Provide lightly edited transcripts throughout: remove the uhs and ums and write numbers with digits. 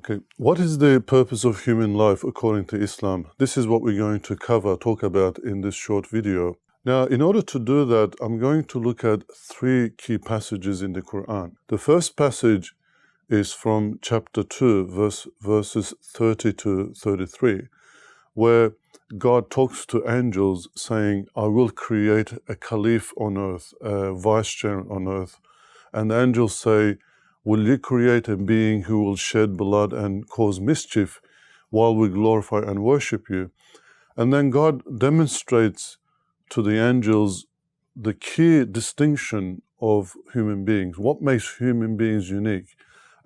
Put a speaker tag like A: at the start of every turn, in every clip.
A: Okay, what is the purpose of human life according to Islam? This is what we're going to talk about in this short video. Now, in order to do that, I'm going to look at three key passages in the Quran. The first passage is from chapter 2, verses 30 to 33, where God talks to angels saying, I will create a caliph on earth, a vicegerent on earth. And the angels say, will you create a being who will shed blood and cause mischief while we glorify and worship you? And then God demonstrates to the angels the key distinction of human beings. What makes human beings unique?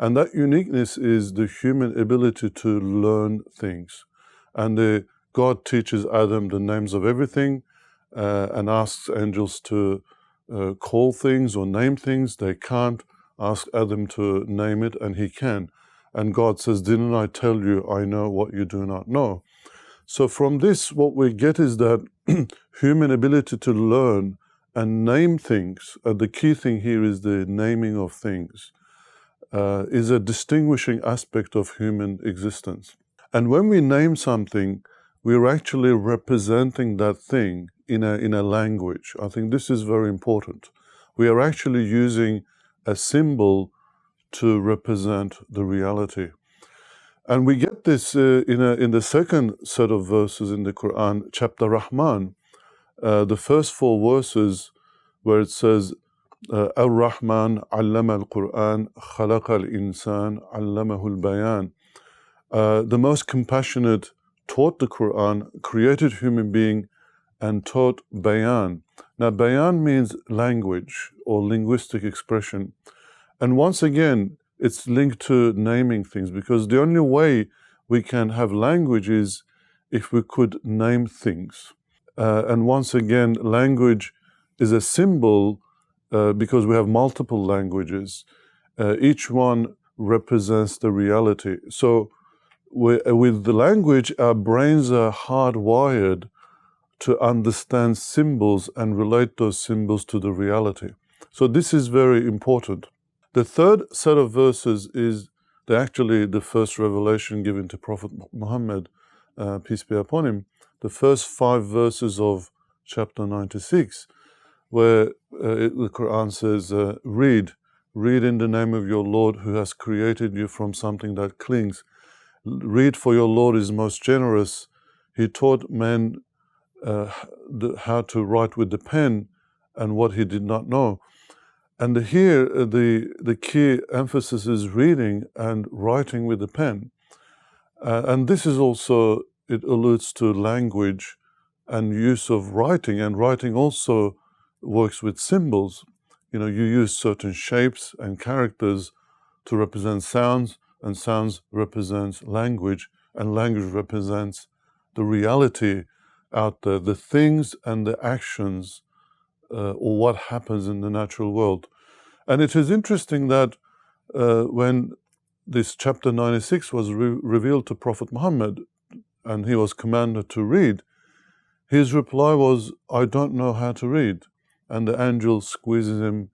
A: And that uniqueness is the human ability to learn things. And God teaches Adam the names of everything and asks angels to call things or name things. They can't. Ask Adam to name it, and he can. And God says, didn't I tell you I know what you do not know? So from this, what we get is that human ability to learn and name things, the key thing here is the naming of things, is a distinguishing aspect of human existence. And when we name something, we're actually representing that thing in a language. I think this is very important. We are actually using a symbol to represent the reality. And we get this in the second set of verses in the Quran, chapter Rahman, the first four verses where it says, Ar-Rahman allama al-Quran, khalaqa al-insan, allamahu al-bayan. The most compassionate taught the Quran, created human being, and taught bayan. Now, bayan means language or linguistic expression. And once again, it's linked to naming things, because the only way we can have language is if we could name things. And once again, language is a symbol because we have multiple languages. Each one represents the reality. So with the language, our brains are hardwired to understand symbols and relate those symbols to the reality. So this is very important. The third set of verses is actually the first revelation given to Prophet Muhammad, peace be upon him, the first 5 verses of chapter 96, where the Quran says, read in the name of your Lord who has created you from something that clings. Read, for your Lord is most generous. He taught men how to write with the pen and what he did not know. And here the key emphasis is reading and writing with the pen. And this is also, it alludes to language and use of writing. And writing also works with symbols. You know, you use certain shapes and characters to represent sounds, and sounds represents language, and language represents the reality out there, the things and the actions or what happens in the natural world. And it is interesting that when this chapter 96 was revealed to Prophet Muhammad and he was commanded to read, his reply was, I don't know how to read. And the angel squeezes him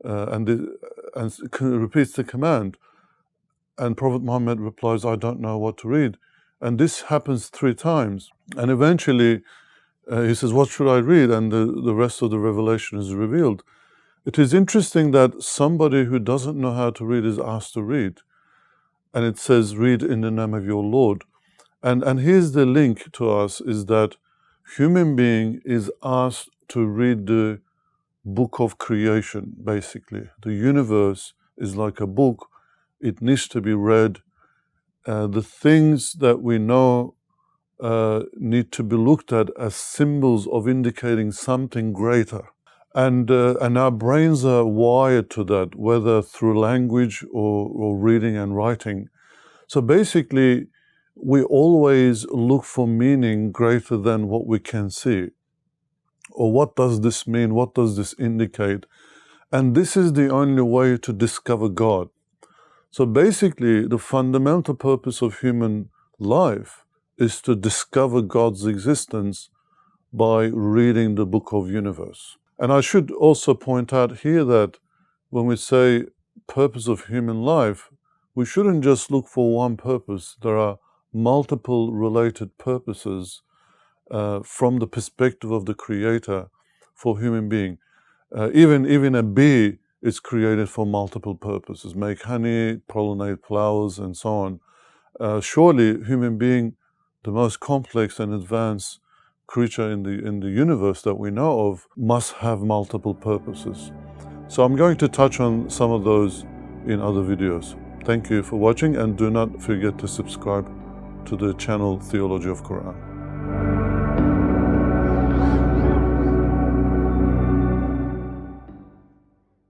A: and repeats the command. And Prophet Muhammad replies, I don't know what to read. And this happens 3 times. And eventually he says, what should I read? And the rest of the revelation is revealed. It is interesting that somebody who doesn't know how to read is asked to read. And it says, read in the name of your Lord. And here's the link to us, is that human being is asked to read the book of creation, basically. The universe is like a book. It needs to be read. The things that we know need to be looked at as symbols of indicating something greater. And our brains are wired to that, whether through language or reading and writing. So basically, we always look for meaning greater than what we can see. Or what does this mean? What does this indicate? And this is the only way to discover God. So basically, the fundamental purpose of human life is to discover God's existence by reading the book of universe. And I should also point out here that when we say purpose of human life, we shouldn't just look for one purpose. There are multiple related purposes from the perspective of the Creator for human being. Even a bee is created for multiple purposes: make honey, pollinate flowers, and so on. Surely, human being, the most complex and advanced creature in the universe that we know of, must have multiple purposes. So I'm going to touch on some of those in other videos. Thank you for watching, and do not forget to subscribe to the channel Theology of Quran.